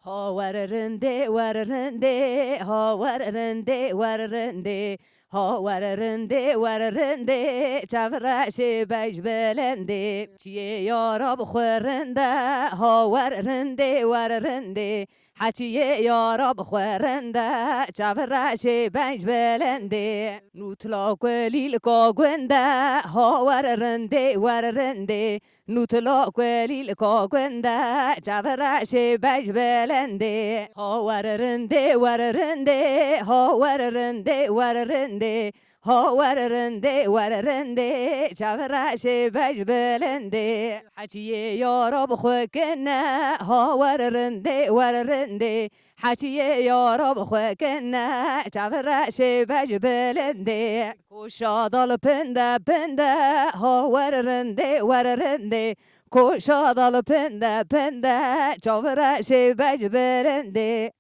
Ha wararende wararende ha wararende wararende ha wararende wararende çavraşe bejbelende çiye yarab khurende ha wararende wararende حچیه یارا بخورنده چفرش بجبلنده نوتلا کلیل کا گنده ها وررنده وررنده نوتلا کلیل کا گنده چفرش بجبلنده ها وررنده وررنده ها وررنده وررنده ها وررنده وررنده چفرش بجبلنده حچیه یارا بخوکنه ها وررنده وررنده حچیه یارا بخوکنه چفرش بجبلنده کشادال پنده پنده ها وررنده وررنده کشادال پنده پنده چفرش بجبلنده